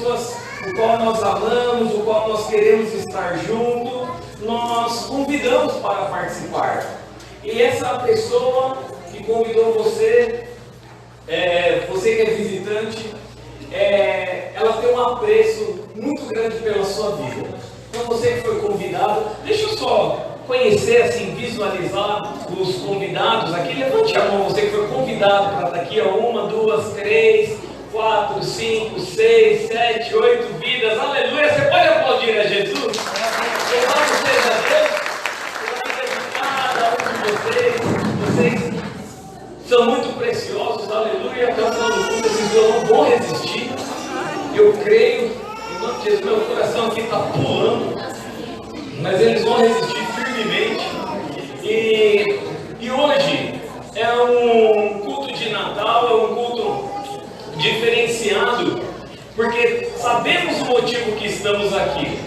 pessoas o qual nós amamos, o qual nós queremos estar junto, nós convidamos para participar. E essa pessoa que convidou você, você que é visitante, ela tem um apreço muito grande pela sua vida. Então você que foi convidado, deixa eu só conhecer, assim, visualizar os convidados aqui. Levante a mão, você que foi convidado para estar aqui, 1, 2, 3, 4, 5, 6, 7, 8 vidas. Aleluia! Você pode aplaudir a Jesus? Louvado seja Deus. Vocês são muito preciosos. Aleluia! Até o final do culto, eu não vou resistir. Eu creio, em nome de Jesus, meu coração aqui está pulando, mas eles vão resistir firmemente. E hoje é um culto de Natal, é um culto diferenciado, porque sabemos o motivo que estamos aqui.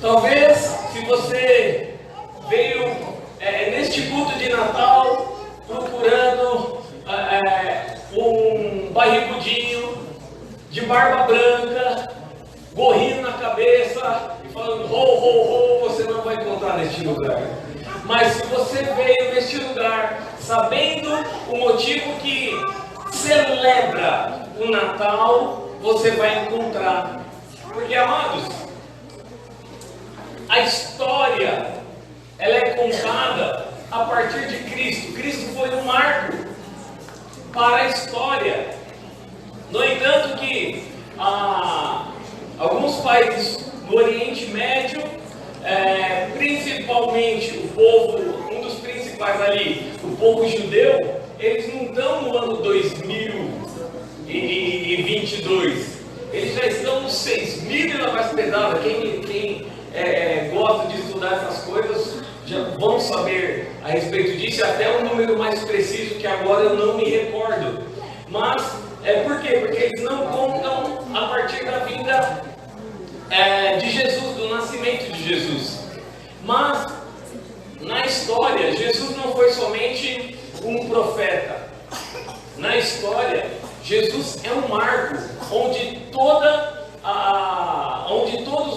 Talvez, se você veio neste culto de Natal procurando um barrigudinho de barba branca, gorrinho na cabeça e falando ho, ho, ho, você não vai encontrar neste lugar. Mas se você veio neste lugar sabendo o motivo que celebra o Natal, você vai encontrar. Porque, amados, a história ela é contada a partir de Cristo. Cristo foi um marco para a história. No entanto que alguns países no Oriente Médio, principalmente o povo, um dos principais ali, o povo judeu, eles não estão no ano 2022, eles já estão nos 6.000 e na mais pesada. Quem gosta de estudar essas coisas já vão saber a respeito disso, até um número mais preciso que agora eu não me recordo. Mas por quê? Porque eles não contam a partir da vinda de Jesus, do nascimento de Jesus. Mas na história, Jesus não foi somente um profeta. Na história, Jesus é um marco onde todos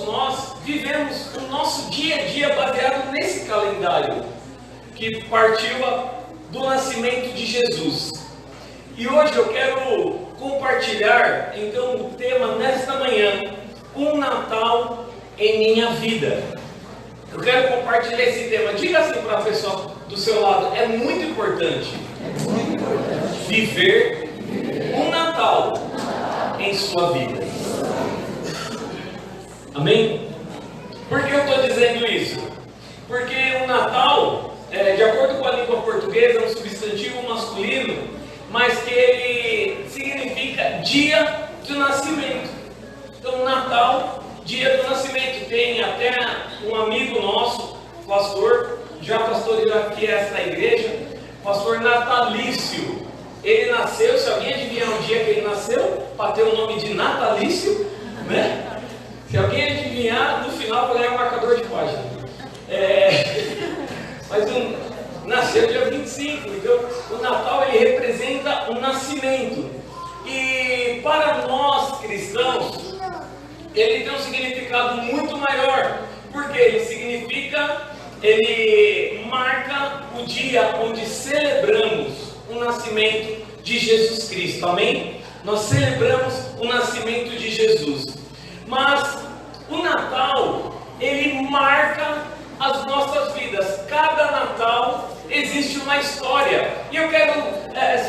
nós vivemos o nosso dia a dia baseado nesse calendário que partiu do nascimento de Jesus. E hoje eu quero compartilhar então o tema nesta manhã, um Natal em minha vida. Eu quero compartilhar esse tema. Diga assim para a pessoa do seu lado: é muito importante viver um Natal em sua vida. Amém? Por que eu estou dizendo isso? Porque o Natal, de acordo com a língua portuguesa, é um substantivo masculino, mas que ele significa dia do nascimento. Então, Natal, dia do nascimento. Tem até um amigo nosso, pastor, já pastoreou aqui esta igreja, pastor Natalício. Ele nasceu, se alguém adivinhar o dia que ele nasceu, para ter o nome de Natalício, né? Se alguém adivinhar, no final vai ganhar um marcador de página. Mas nasceu dia 25, então o Natal ele representa o nascimento. E para nós cristãos, ele tem um significado muito maior, porque ele marca o dia onde celebramos o nascimento de Jesus Cristo, amém? Nós celebramos o nascimento de Jesus. Mas o Natal, ele marca as nossas vidas. Cada Natal existe uma história. E eu quero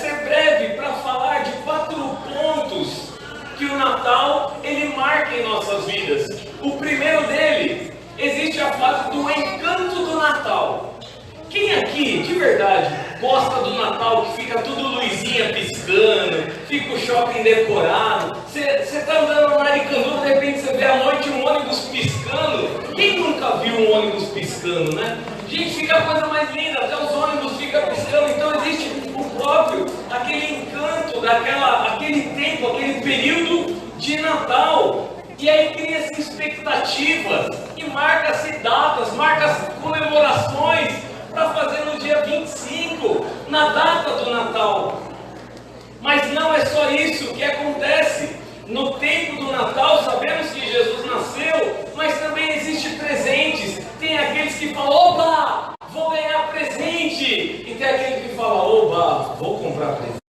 ser breve para falar de 4 pontos que o Natal, ele marca em nossas vidas. O primeiro dele, existe a fase do encanto do Natal. Quem aqui, de verdade, gosta do Natal, que fica tudo luzinha piscando, fica o shopping decorado, você está andando na Aricanduva, de repente você vê à noite um ônibus piscando? Quem nunca viu um ônibus piscando, né? Gente, fica a coisa mais linda, até os ônibus ficam piscando. Então existe o próprio, aquele encanto, aquele tempo, aquele período de Natal. E aí cria-se expectativas, e marca-se datas, marca-se comemorações, para fazer no dia 25, na data do Natal. Mas não é só isso que acontece. no tempo do Natal sabemos que Jesus nasceu, mas também existem presentes. Tem aqueles que falam, oba, vou ganhar presente. E tem aquele que fala, oba, vou comprar presente.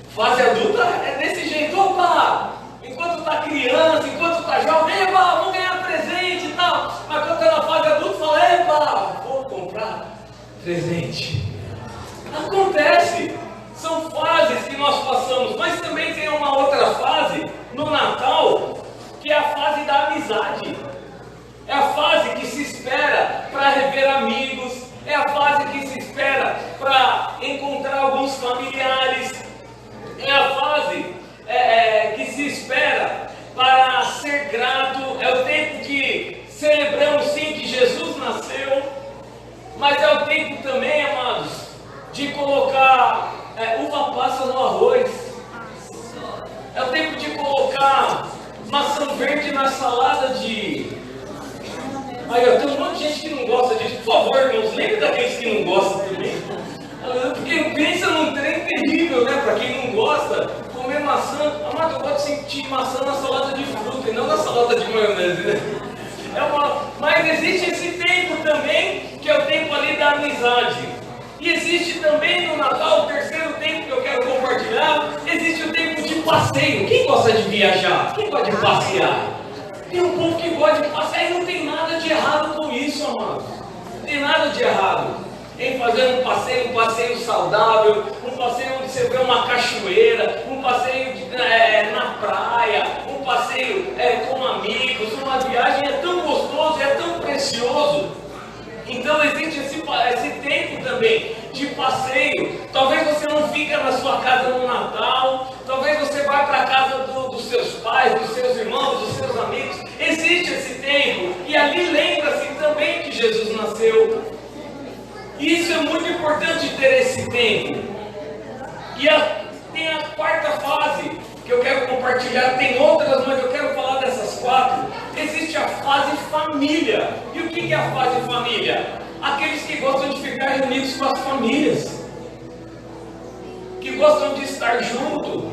Fase adulta é desse jeito, opa, enquanto está criança, enquanto está jovem, eba, vou ganhar presente e tal. Mas quando está na fase adulta, fala, eba, vou comprar presente. Acontece, são fases que nós passamos, mas também tem uma outra fase no Natal, que é a fase da amizade. É a fase que se espera para rever amigos, é a fase que se espera para encontrar alguns familiares, é a fase que se espera para ser grato, é o tempo que celebramos sim que Jesus nasceu, mas é o tempo também, amados, de colocar uva passa no arroz, é o tempo de colocar maçã verde na salada de... Aí eu tenho um monte de gente que não gosta disso, por favor, irmãos, lembre daqueles que não gostam também, porque pensa num trem terrível, né, para quem não gosta, comer maçã. Amado, eu gosto de sentir maçã na salada de fruta e não na salada de maionese, né? Mas existe esse tempo também, que é o tempo ali da amizade. E existe também no Natal, o terceiro tempo que eu quero compartilhar, existe o tempo de passeio. Quem gosta de viajar? Quem gosta de passear? Tem um povo que gosta de passear e não tem nada de errado com isso, amado. Não tem nada de errado em fazer um passeio saudável, um passeio onde você vê uma cachoeira, um passeio na praia, um passeio com amigos, uma viagem é tão gostoso, é tão precioso. Então existe esse tempo também de passeio. Talvez você não fica na sua casa no Natal, talvez você vá para a casa dos seus pais, dos seus irmãos, dos seus amigos. Existe esse tempo e ali lembra-se também que Jesus nasceu. Isso é muito importante ter esse tempo. E tem a quarta fase que eu quero compartilhar. Tem outras, mas eu quero falar dessas quatro. Existe a fase família. E o que é a fase família? Aqueles que gostam de ficar reunidos com as famílias, que gostam de estar junto,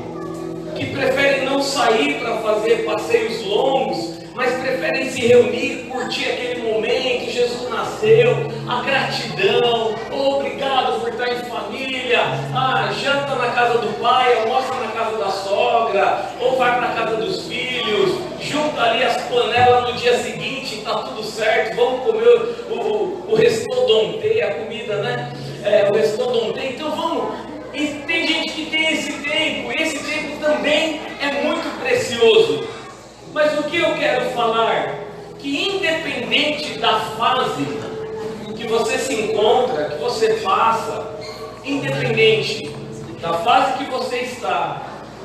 que preferem não sair para fazer passeios longos, mas preferem se reunir, curtir aquele momento, Jesus nasceu, a gratidão, obrigado por estar em família, janta na casa do pai, almoça na casa da sogra, ou vai para a casa dos filhos, junta ali as panelas no dia seguinte, está tudo certo, vamos comer o restaurante, a comida, né? O restaurante, então vamos. E tem gente que tem esse tempo, e esse tempo também é muito precioso. Mas o que eu quero falar? Que independente da fase que você se encontra, que você passa, independente da fase que você está,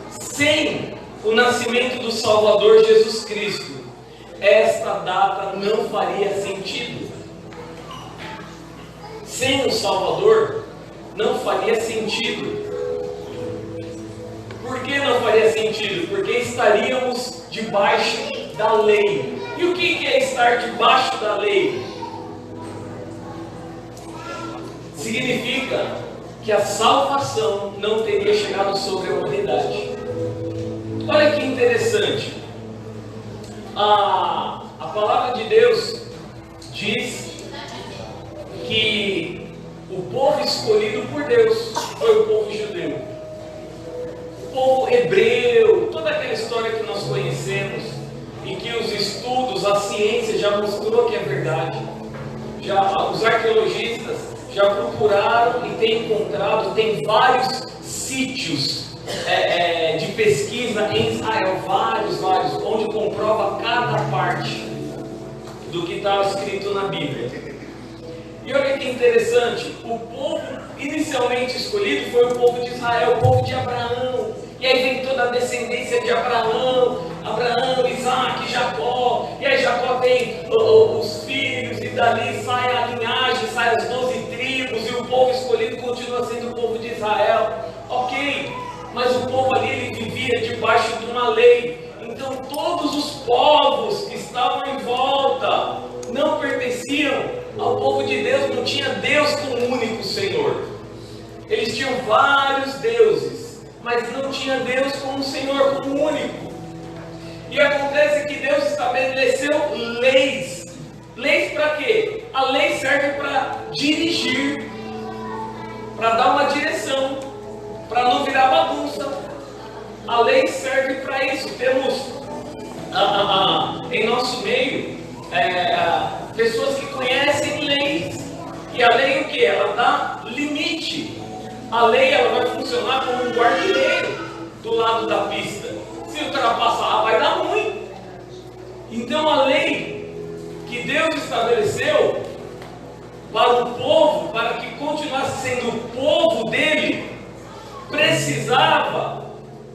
sem o nascimento do Salvador Jesus Cristo, esta data não faria sentido. Sem o Salvador, não faria sentido. Por que não faria sentido? Porque estaríamos debaixo da lei. E o que é estar debaixo da lei? Significa que a salvação não teria chegado sobre a humanidade. Olha que interessante. A palavra de Deus diz que o povo escolhido por Deus foi o povo judeu. O povo hebreu, toda aquela história que nós conhecemos e que os estudos, a ciência já mostrou que é verdade. Os arqueologistas já procuraram e têm encontrado, tem vários sítios de pesquisa em Israel, vários, onde comprova cada parte do que está escrito na Bíblia. E olha que interessante, o povo inicialmente escolhido foi o povo de Israel, o povo de Abraão. E aí vem toda a descendência de Abraão, Isaac, Jacó. E aí Jacó tem os filhos, e dali sai a linhagem, sai as 12 tribos, e o povo escolhido continua sendo o povo de Israel. Ok, mas o povo ali ele vivia debaixo de uma lei. Então todos os povos que estavam em volta não pertenciam ao povo de Deus, não tinha Deus como único Senhor. Eles tinham vários deuses. mas não tinha Deus como Senhor, como único. E acontece que Deus estabeleceu leis. Leis para quê? A lei serve para dirigir, para dar uma direção, para não virar bagunça. A lei serve para isso. Temos em nosso meio pessoas que conhecem leis. E a lei o que? Ela dá limite. A lei ela vai funcionar como um guarda-reio do lado da pista. Se ultrapassar, vai dar ruim. Então a lei que Deus estabeleceu para o povo, para que continuasse sendo o povo dele, precisava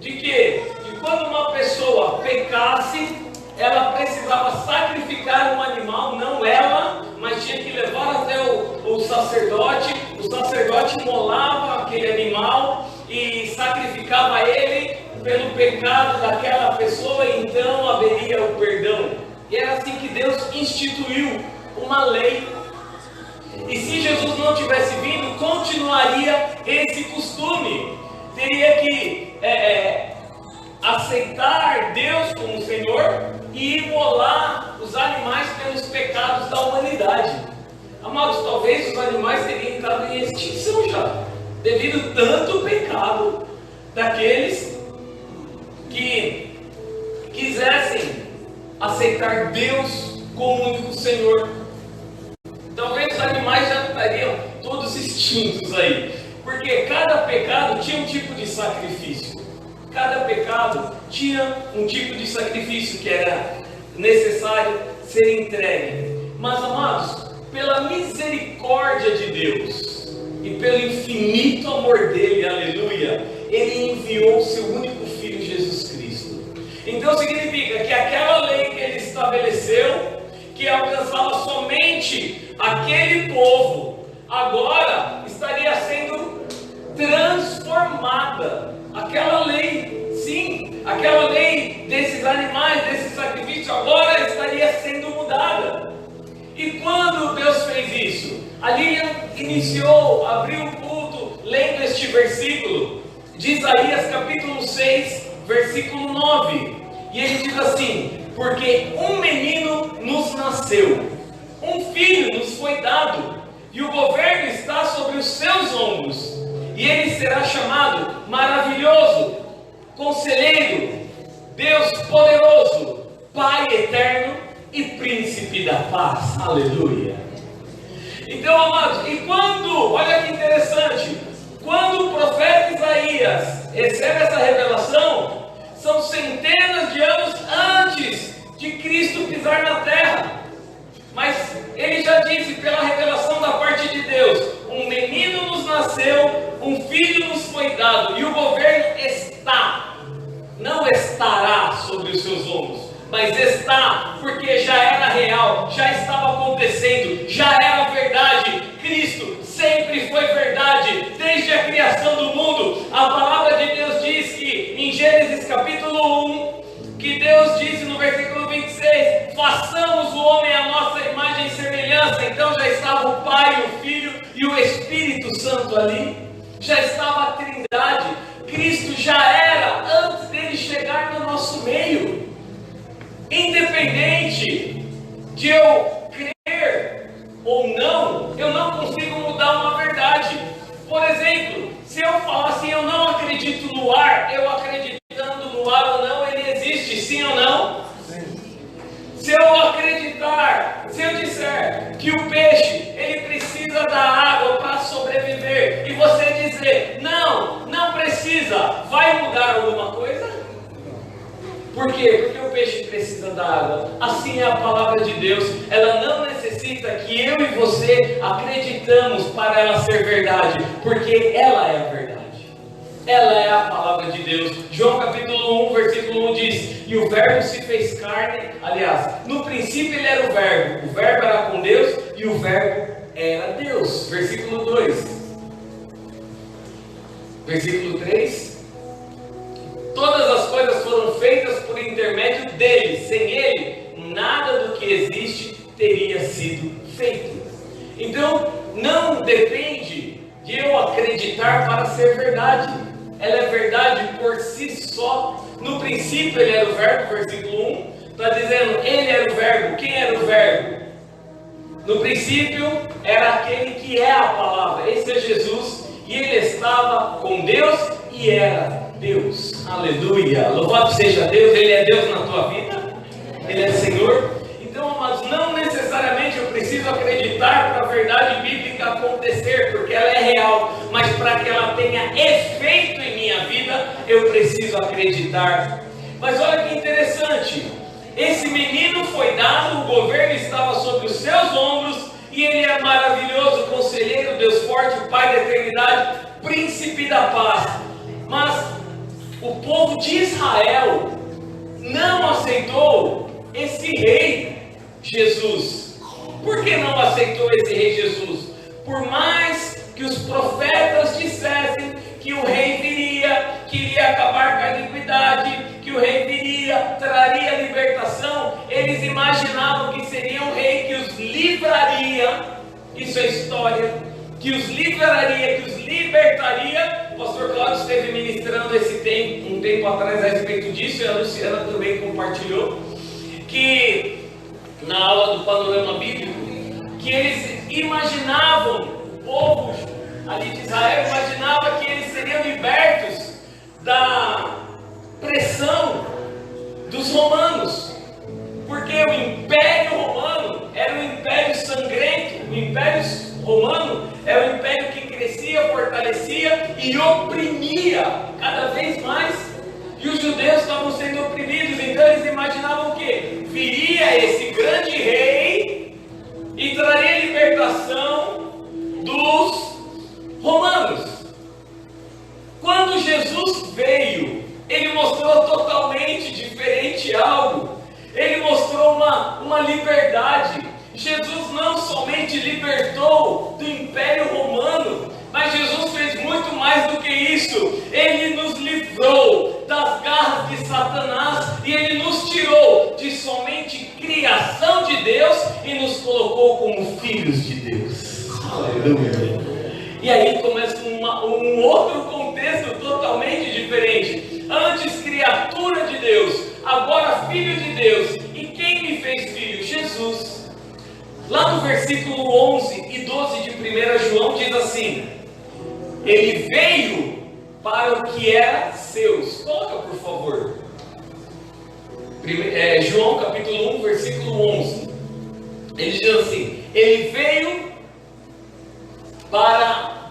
de quê? De quando uma pessoa pecasse, ela precisava sacrificar um animal, não ela, mas tinha que levar até o sacerdote. O sacerdote imolava aquele animal e sacrificava ele pelo pecado daquela pessoa, e então haveria o perdão. E era assim que Deus instituiu uma lei. E se Jesus não tivesse vindo, continuaria esse costume. Teria que aceitar Deus como Senhor e imolar os animais pelos pecados da humanidade. Amados, talvez os animais teriam entrado em extinção já, devido tanto pecado daqueles que quisessem aceitar Deus como único Senhor. Talvez os animais já estariam todos extintos aí, porque cada pecado tinha um tipo de sacrifício. Cada pecado tinha um tipo de sacrifício que era necessário ser entregue. Mas, amados, pela misericórdia de Deus e pelo infinito amor dele, aleluia, ele enviou o seu único Filho, Jesus Cristo. Então significa que aquela lei que ele estabeleceu, que alcançava somente aquele povo, agora estaria sendo transformada. Aquela lei, sim, aquela lei desses animais, desse sacrifício, agora estaria sendo mudada. E quando Deus fez isso? A Lilian abriu o culto lendo este versículo de Isaías capítulo 6, versículo 9. E ele diz assim: porque um menino nos nasceu, um filho nos foi dado, e o governo está sobre os seus ombros, e ele será chamado Maravilhoso, Conselheiro, Deus Poderoso, Pai Eterno e Príncipe da Paz. Aleluia. Então, amados, e quando, olha que interessante, quando o profeta Isaías recebe essa revelação, são centenas de anos antes de Cristo pisar na terra. Mas ele já disse, pela revelação da parte de Deus, um menino nos nasceu, um filho nos foi dado, e o governo está, não estará sobre os seus ombros, mas está, porque já era real, já estava acontecendo, já era verdade. Cristo sempre foi verdade, desde a criação do mundo. A palavra de Deus diz que, em Gênesis capítulo 1, que Deus disse no versículo 26, façamos o homem à nossa imagem e semelhança. Então já estava o Pai, o Filho e o Espírito Santo ali, já estava a Trindade. Cristo já era antes dele chegar no nosso meio. Independente de eu crer ou não, eu não consigo mudar uma verdade. Por exemplo, se eu falar assim, eu não acredito no ar, eu acreditando no ar ou não, ele existe, sim ou não? Sim. Se eu acreditar, se eu disser que o peixe, ele precisa da água para sobreviver, e você dizer, não, não precisa, vai mudar alguma coisa? Por quê? Porque o peixe precisa da água. Assim é a palavra de Deus. Ela não necessita que eu e você acreditamos para ela ser verdade, porque ela é a verdade. Ela é a palavra de Deus. João capítulo 1, versículo 1 diz: e o verbo se fez carne. Aliás, no princípio ele era o verbo era com Deus e o verbo era Deus. Versículo 2. Versículo 3: todas as coisas foram feitas por intermédio dele, sem ele, nada do que existe teria sido feito. Então, não depende de eu acreditar para ser verdade. ela é verdade por si só. No princípio ele era o verbo, versículo 1, está dizendo, ele era o verbo. Quem era o verbo? No princípio era aquele que é a palavra, esse é Jesus, e ele estava com Deus e era Deus. Aleluia, louvado seja Deus. Ele é Deus na tua vida, ele é Senhor. Então, amados, não necessariamente eu preciso acreditar para a verdade bíblica acontecer, porque ela é real, mas para que ela tenha efeito em minha vida, eu preciso acreditar. Mas olha que interessante, esse menino foi dado, o governo estava sobre os seus ombros, e ele é maravilhoso, conselheiro, Deus forte, Pai da eternidade, príncipe da paz. Mas o povo de Israel não aceitou esse rei Jesus. Por que não aceitou esse rei Jesus? Por mais que os profetas dissessem que o rei viria, que iria acabar com a iniquidade, que o rei viria, traria libertação, eles imaginavam que seria um rei que os livraria, isso é história, que os livraria, que os libertaria. O pastor Cláudio esteve ministrando um tempo atrás a respeito disso, e a Luciana também compartilhou, que na aula do panorama bíblico, que eles imaginavam, o povo ali de Israel imaginava que eles seriam libertos da pressão dos romanos, porque o Império Romano era um império sangrento. O Império Romano era um império que crescia, fortalecia e oprimia cada vez mais, e os judeus estavam sendo oprimidos. Então eles imaginavam o quê? Viria esse grande rei e traria libertação dos romanos. Quando Jesus veio, ele mostrou totalmente diferente algo. Ele mostrou uma liberdade. Jesus não somente libertou do Império Romano, mas Jesus fez muito mais do que isso. Ele nos livrou das garras de Satanás, e ele nos tirou de somente criação de Deus e nos colocou como filhos de Deus. Aleluia. E aí começa um outro contexto totalmente diferente. Antes criatura de Deus, agora filho de Deus. E quem me fez filho? Jesus. Lá no versículo 11 e 12 de 1 João diz assim: ele veio para o que era seus. Coloca por favor, João capítulo 1 versículo 11. Ele diz assim: ele veio para...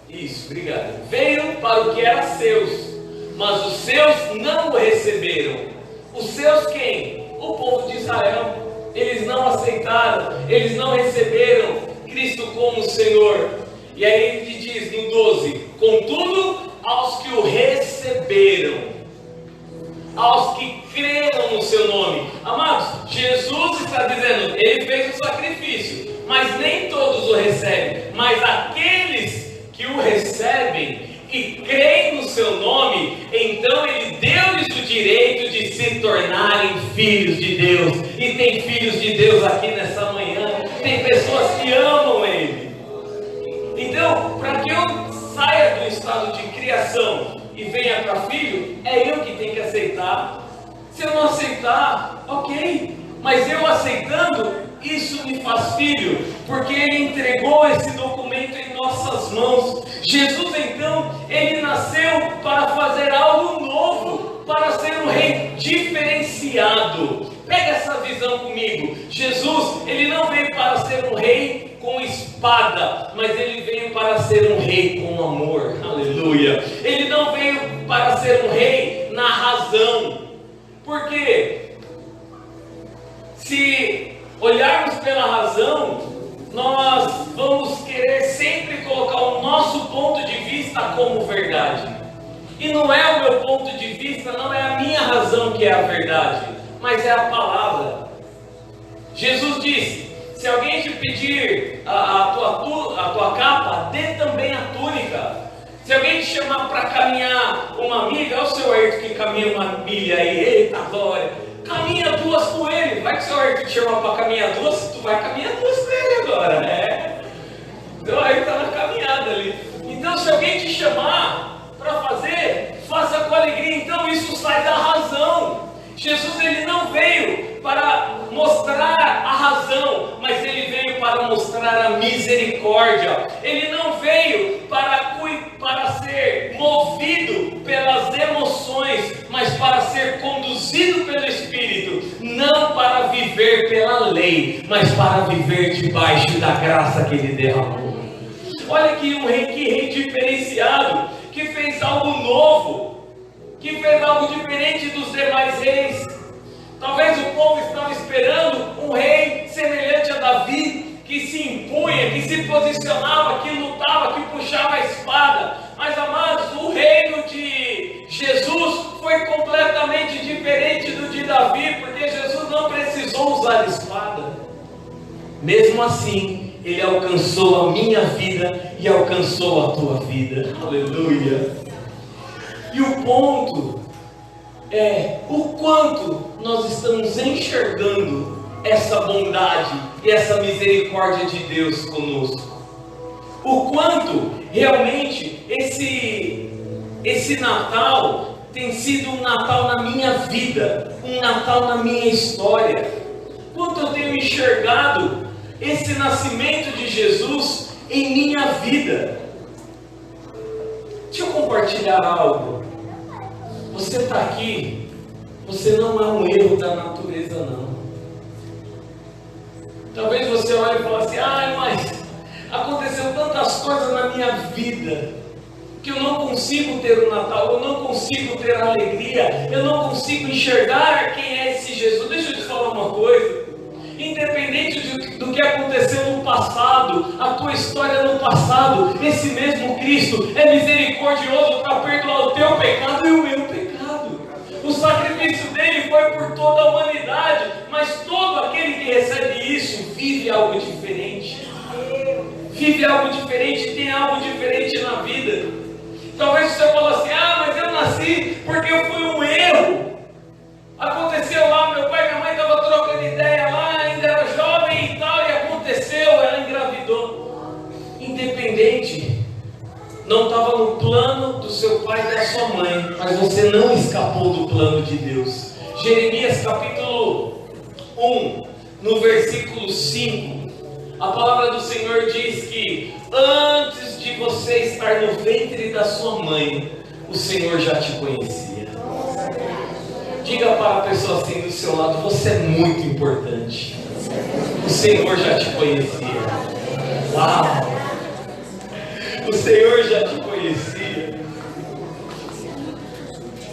Isso, obrigado. Veio para o que era seus, mas os seus não o receberam. Os seus quem? O povo de Israel. Eles não aceitaram, eles não receberam Cristo como Senhor. E aí ele diz no 12: contudo, aos que o receberam, aos que creram no seu nome. Amados, Jesus está dizendo, ele fez o sacrifício, mas nem todos o recebem. Mas aqueles que o recebem e creem no seu nome, então ele deu-lhes o direito de se tornarem filhos de Deus. E tem filhos de Deus aqui nessa manhã, tem pessoas que amam ele. Então, para que eu saia do estado de criação e venha para filho, é eu que tenho que aceitar. Se eu não aceitar, ok, mas eu aceitando, isso me faz filho, porque ele entregou esse documento em nossas mãos. Jesus então, ele nasceu para fazer algo novo, para ser um rei diferenciado. Pega essa visão comigo. Jesus, ele não veio para ser um rei com espada, mas ele veio para ser um rei com amor. Aleluia. Ele não veio para ser um rei na razão, porque se olharmos pela razão, nós vamos querer sempre colocar o nosso ponto de vista como verdade. E não é o meu ponto de vista, não é a minha razão que é a verdade, mas é a palavra. Jesus disse: se alguém te pedir a tua capa, dê também a túnica. Se alguém te chamar para caminhar uma milha, olha o seu Ayrton que caminha uma milha aí, eita glória, caminha 2 com ele. Vai que o seu Ayrton te chamar para caminhar 2, tu vai caminhar 2 com ele agora, né? Então aí está na caminhada ali. Então se alguém te chamar para fazer, com alegria. Então isso sai da razão. Jesus ele não veio para mostrar a razão, mas ele veio para mostrar a misericórdia. Ele não veio para ser movido pelas emoções, mas para ser conduzido pelo Espírito. Não para viver pela lei, mas para viver debaixo da graça que ele derramou. Olha aqui um rei, que rei diferenciado, que fez algo novo, que fez algo diferente dos demais reis. Talvez o povo estava esperando um rei semelhante a Davi, que se impunha, que se posicionava, que lutava, que puxava a espada. Mas, amados, o reino de Jesus foi completamente diferente do de Davi, porque Jesus não precisou usar a espada. Mesmo assim, ele alcançou a minha vida e alcançou a tua vida. Aleluia! E o ponto é o quanto nós estamos enxergando essa bondade e essa misericórdia de Deus conosco. O quanto realmente esse Natal tem sido um Natal na minha vida, um Natal na minha história. Quanto eu tenho enxergado esse nascimento de Jesus em minha vida. Deixa eu compartilhar algo. Você está aqui, você não é um erro da natureza, não. Talvez você olhe e fale assim: mas aconteceu tantas coisas na minha vida que eu não consigo ter o Natal, eu não consigo ter a alegria, eu não consigo enxergar quem é esse Jesus. Deixa eu te falar uma coisa. Independente do que aconteceu no passado, a tua história no passado, esse mesmo Cristo é misericordioso para perdoar o teu pecado e o meu pecado. O sacrifício dele foi por toda a humanidade, mas todo aquele que recebe isso vive algo diferente. Vive algo diferente, tem algo diferente na vida. Talvez você fale assim: mas eu nasci porque eu fui um erro. Aconteceu lá, meu pai e minha mãe estavam trocando ideia lá, ainda era jovem e tal, e aconteceu, ela engravidou. Independente, não estava no plano do seu pai e da sua mãe, mas você não escapou do plano de Deus. Jeremias capítulo 1, no versículo 5, a palavra do Senhor diz que antes de você estar no ventre da sua mãe, o Senhor já te conhecia. Diga para a pessoa assim do seu lado: você é muito importante. O Senhor já te conhecia. Uau! O Senhor já te conhecia.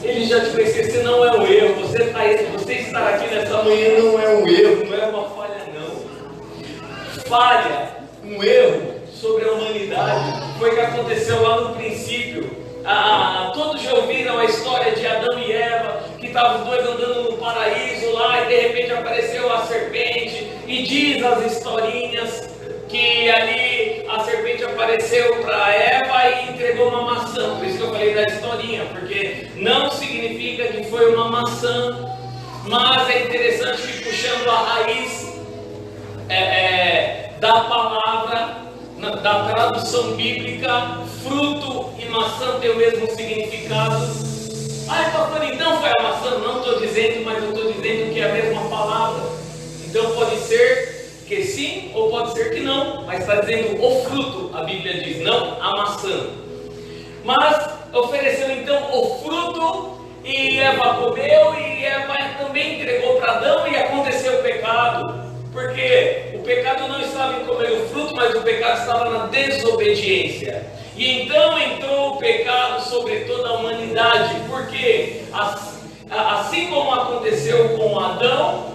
Ele já te conhecia. Você não é um erro. Você estar aqui nessa manhã não é um erro, não é uma falha, não. Falha, um erro sobre a humanidade foi o que aconteceu lá no princípio. Todos já ouviram a história de Adão e Eva, que estavam os dois andando no paraíso lá, e de repente apareceu a serpente, e diz as historinhas que ali a serpente apareceu para Eva e entregou uma maçã. Por isso que eu falei da historinha, porque não significa que foi uma maçã, mas é interessante que, puxando a raiz da palavra, da tradução bíblica, fruto e maçã tem o mesmo significado. Pastor, então foi a maçã? Não estou dizendo, mas eu estou dizendo que é a mesma palavra. Então pode ser que sim, ou pode ser que não, mas está dizendo o fruto, a Bíblia diz, não a maçã. Mas ofereceu então o fruto, e Eva comeu, e Eva também entregou para Adão, e aconteceu o pecado. Porque o pecado não estava em comer o fruto, mas o pecado estava na desobediência. E então entrou o pecado sobre toda a humanidade. Porque assim como aconteceu com Adão,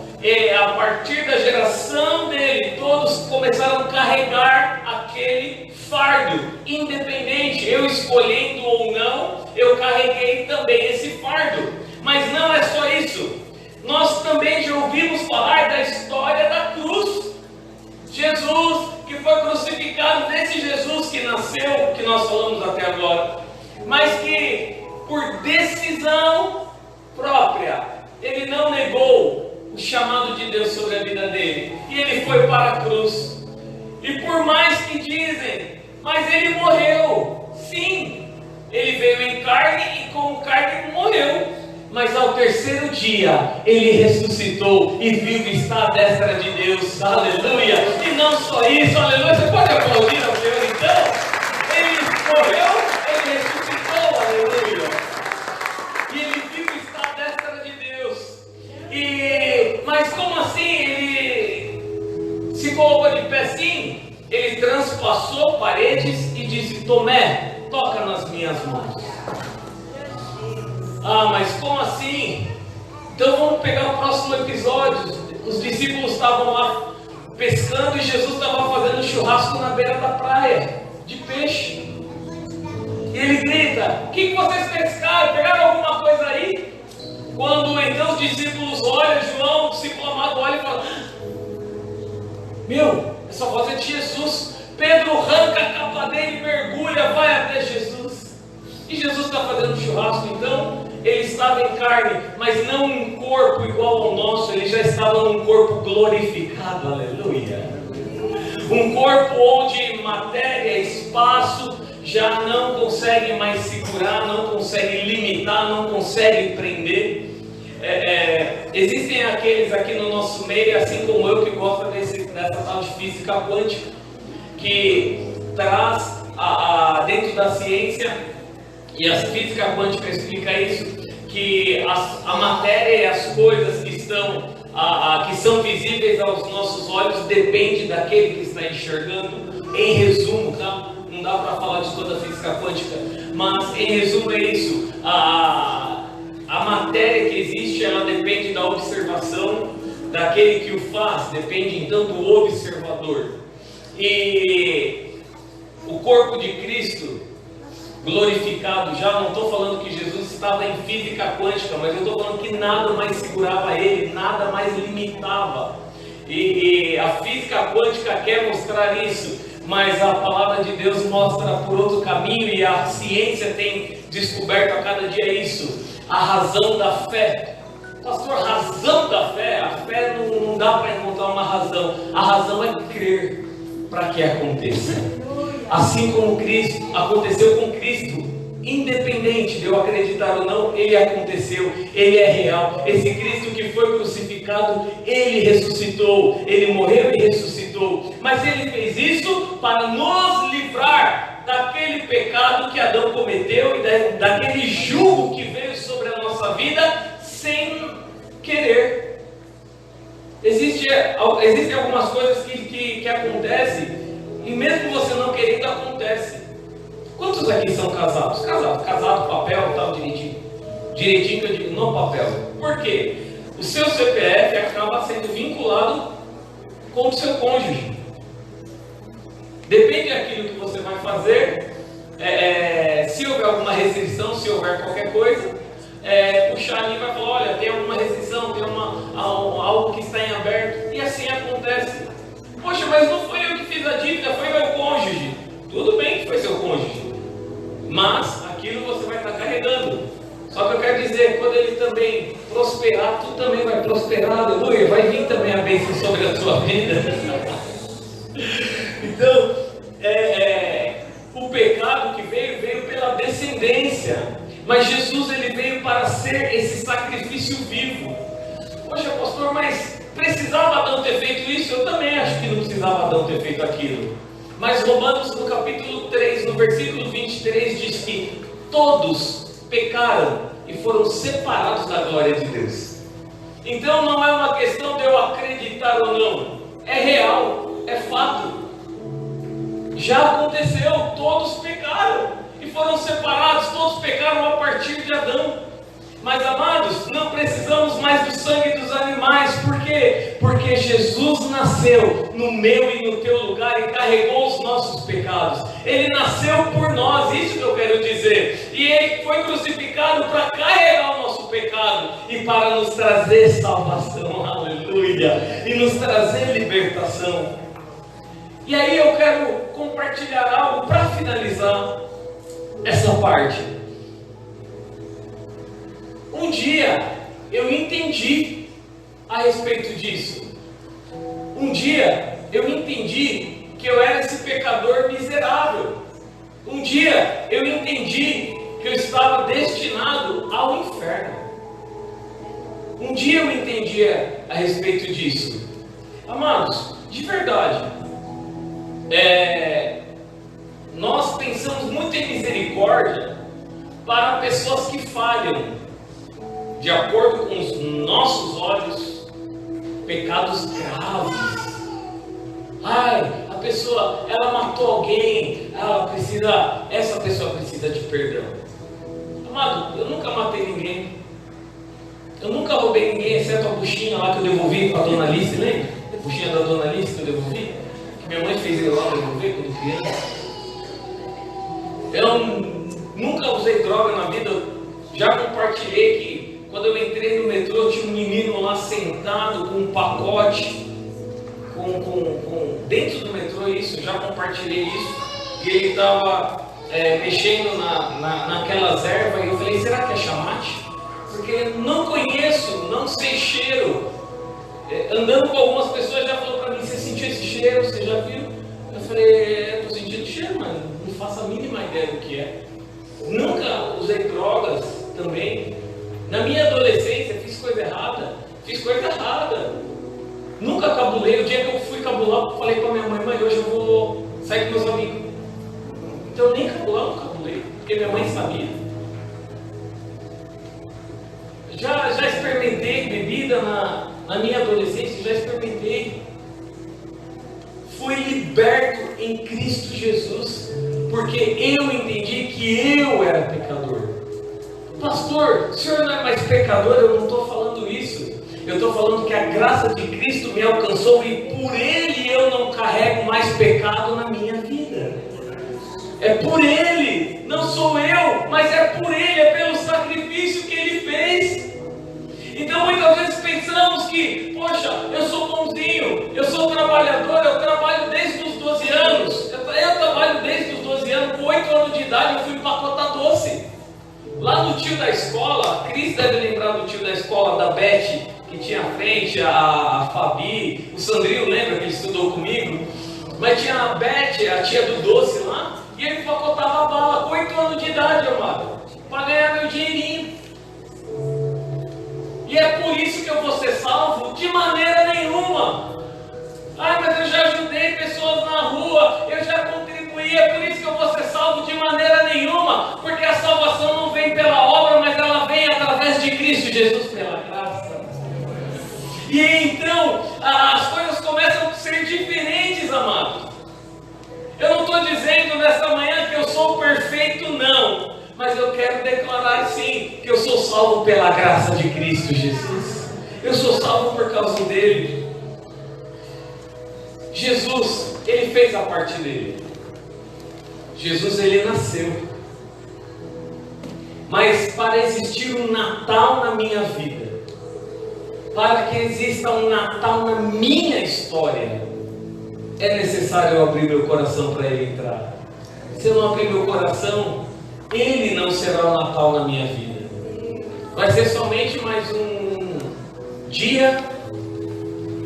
a partir da geração dele, todos começaram a carregar aquele fardo. Independente, eu escolhendo ou não, eu carreguei também esse fardo. Mas não é só isso. Nós também já ouvimos falar da história da cruz. Jesus que foi crucificado, desse Jesus que nasceu, que nós falamos até agora, mas que por decisão própria, ele não negou o chamado de Deus sobre a vida dele, e ele foi para a cruz. E por mais que dizem, mas ele morreu. Sim, Ele veio em carne e como carne morreu. Mas ao terceiro dia, ele ressuscitou e vivo está à destra de Deus. Aleluia! E não só isso, aleluia. Você pode aplaudir ao Senhor então? Ele morreu, ele ressuscitou, aleluia. E ele vivo está à destra de Deus. Mas como assim? Ele se colocou de pé sim? Ele transpassou paredes e disse: Tomé, toca nas minhas mãos. Ah, mas como assim? Então vamos pegar o próximo episódio. Os discípulos estavam lá pescando e Jesus estava fazendo churrasco na beira da praia de peixe. E ele grita: o que vocês pescaram? Pegaram alguma coisa aí? Quando então os discípulos olham, João, o discípulo amado, olha e fala: meu, essa voz é de Jesus. Pedro arranca a capa dele, mergulha, vai até Jesus. E Jesus está fazendo churrasco, então ele estava em carne, mas não em corpo igual ao nosso. Ele já estava num corpo glorificado, aleluia. Um corpo onde matéria, espaço já não consegue mais segurar, não consegue limitar, não consegue prender. Existem aqueles aqui no nosso meio, assim como eu, que gostam dessa tal de física quântica, que traz dentro da ciência, e a física quântica explica isso, que a matéria e as coisas que são visíveis aos nossos olhos depende daquele que está enxergando. Em resumo, tá? Não dá para falar de toda a física quântica, mas em resumo é isso. A matéria que existe, ela depende da observação daquele que o faz, depende então do observador. E o corpo de Cristo glorificado, já não estou falando que Jesus estava em física quântica, mas eu estou falando que nada mais segurava ele, nada mais limitava. E a física quântica quer mostrar isso, mas a palavra de Deus mostra por outro caminho, e a ciência tem descoberto a cada dia isso. A razão da fé. Pastor, razão da fé? A fé não dá para encontrar uma razão. A razão é crer para que aconteça. Assim como Cristo aconteceu com Cristo, independente de eu acreditar ou não, ele aconteceu, ele é real. Esse Cristo que foi crucificado, ele ressuscitou, ele morreu e ressuscitou. Mas ele fez isso para nos livrar daquele pecado que Adão cometeu e daquele jugo que veio sobre a nossa vida sem querer. Existem algumas coisas que acontecem e mesmo você não querendo, acontece. Quantos aqui são casados? Casado, papel, tal, direitinho. Direitinho que eu digo, não papel. Por quê? O seu CPF acaba sendo vinculado com o seu cônjuge. Depende daquilo que você vai fazer. Se houver alguma restrição, se houver qualquer coisa, puxar ali e vai falar: olha, tem alguma restrição, tem algo que está em aberto. E assim acontece. Poxa, mas não foi eu que fiz a dívida, foi meu cônjuge. Tudo bem que foi seu cônjuge, mas aquilo você vai estar carregando. Só que eu quero dizer, quando ele também prosperar, tu também vai prosperar, aleluia. Vai vir também a bênção sobre a tua vida. Então, o pecado que veio pela descendência, mas Jesus ele veio para ser esse sacrifício vivo. Poxa, pastor, mas precisava Adão ter feito isso? Eu também acho que não precisava Adão ter feito aquilo. Mas Romanos no capítulo 3, no versículo 23, diz que todos pecaram e foram separados da glória de Deus. Então não é uma questão de eu acreditar ou não, é real, é fato. Já aconteceu, todos pecaram e foram separados, todos pecaram a partir de Adão. Mas amados, não precisamos mais do sangue dos animais. Por quê? Porque Jesus nasceu no meu e no teu lugar e carregou os nossos pecados. Ele nasceu por nós, isso que eu quero dizer. E ele foi crucificado para carregar o nosso pecado e para nos trazer salvação, aleluia, e nos trazer libertação. E aí eu quero compartilhar algo para finalizar essa parte. Um dia eu entendi a respeito disso. Um dia eu entendi que eu era esse pecador miserável. Um dia eu entendi que eu estava destinado ao inferno. Um dia eu entendia a respeito disso. Amados, de verdade, nós pensamos muito em misericórdia para pessoas que falham, de acordo com os nossos olhos, pecados graves. Ai, a pessoa, ela matou alguém, essa pessoa precisa de perdão. Amado, eu nunca matei ninguém. Eu nunca roubei ninguém, exceto a buchinha lá que eu devolvi para a dona Alice, lembra? A buchinha da dona Alice que eu devolvi, que minha mãe fez eu lá devolver quando criança. Eu nunca usei droga na vida. Já compartilhei que quando eu entrei no metrô tinha um menino lá sentado com um pacote dentro do metrô, isso, já compartilhei isso, e ele estava mexendo naquelas ervas, e eu falei, será que é chamate? Porque não conheço, não sei cheiro. Andando com algumas pessoas já falou para mim, você sentiu esse cheiro, você já viu? Eu falei, estou sentindo cheiro, mas não faço a mínima ideia do que é. Nunca usei drogas também. Na minha adolescência fiz coisa errada. Nunca cabulei. O dia que eu fui cabular, eu falei para minha mãe, hoje eu vou sair com meus amigos. Então nem cabular eu não cabulei, porque minha mãe sabia. Já experimentei bebida na minha adolescência, já experimentei. Fui liberto em Cristo Jesus, porque eu entendi que eu era pecador. Pastor, o senhor não é mais pecador? Eu não estou falando isso. Eu estou falando que a graça de Cristo me alcançou e por Ele eu não carrego mais pecado na minha vida. É por Ele, não sou eu, mas é por Ele, é pelo sacrifício que Ele fez. Então muitas vezes pensamos que, poxa, eu sou bonzinho, eu sou trabalhador, eu trabalho desde os 12 anos. Eu trabalho desde os 12 anos, com 8 anos de idade eu fui empacotar doce. Lá no tio da escola, a Cris deve lembrar do tio da escola, da Beth, que tinha à frente, a Fabi, o Sandrinho lembra que ele estudou comigo, mas tinha a Beth, a tia do doce lá, e ele empacotava a bala com 8 anos de idade, amado, para ganhar meu dinheirinho. E é por isso que eu vou ser salvo? De maneira nenhuma. Ai, mas eu já ajudei pessoas na rua, eu já contribuí, é por isso que eu vou ser salvo? De maneira nenhuma, porque a salvação não vem pela obra, mas ela vem através de Cristo Jesus, pela graça. E então, as coisas começam a ser diferentes, amados. Eu não estou dizendo nessa manhã que eu sou perfeito, não. Mas eu quero declarar sim, que eu sou salvo pela graça de Cristo Jesus. Eu sou salvo por causa dele. Jesus, ele fez a parte dele. Jesus, ele nasceu. Mas para existir um Natal na minha vida, para que exista um Natal na minha história, é necessário eu abrir meu coração para ele entrar. Se eu não abrir meu coração, ele não será o Natal na minha vida. Vai ser somente mais um dia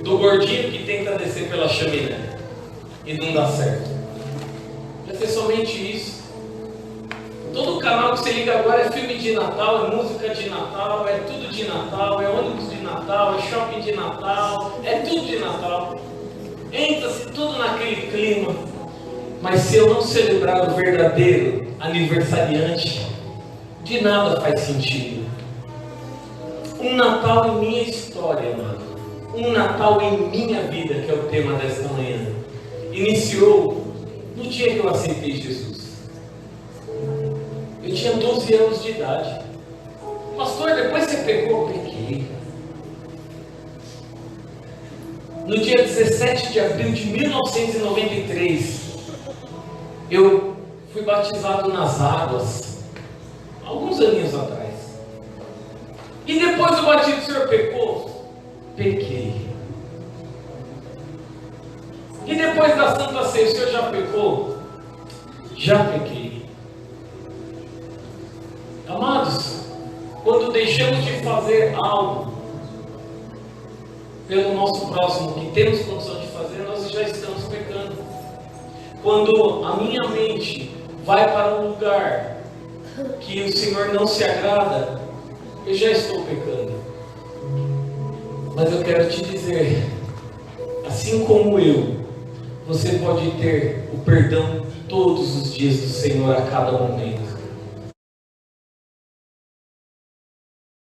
do gordinho que tenta descer pela chaminé e não dá certo. Vai ser somente isso. Todo canal que você liga agora é filme de Natal, é música de Natal, é tudo de Natal, é ônibus de Natal, é shopping de Natal, é tudo de Natal. Entra-se tudo naquele clima. Mas se eu não celebrar o verdadeiro aniversariante, de nada faz sentido. Um Natal em minha história, mano. Um Natal em minha vida, que é o tema desta manhã, iniciou no dia que eu aceitei Jesus. Eu tinha 12 anos de idade. Pastor, depois você pecou? Pequei. No dia 17 de abril de 1993, eu fui batizado nas águas, alguns aninhos atrás. E depois do batismo, o senhor pecou? Pequei. E depois da Santa Ceia, o senhor já pecou? Já pequei. Amados, quando deixamos de fazer algo pelo nosso próximo, que temos condição de fazer, nós já estamos pecando. Quando a minha mente vai para um lugar que o Senhor não se agrada, eu já estou pecando. Mas eu quero te dizer, assim como eu, você pode ter o perdão todos os dias do Senhor a cada momento.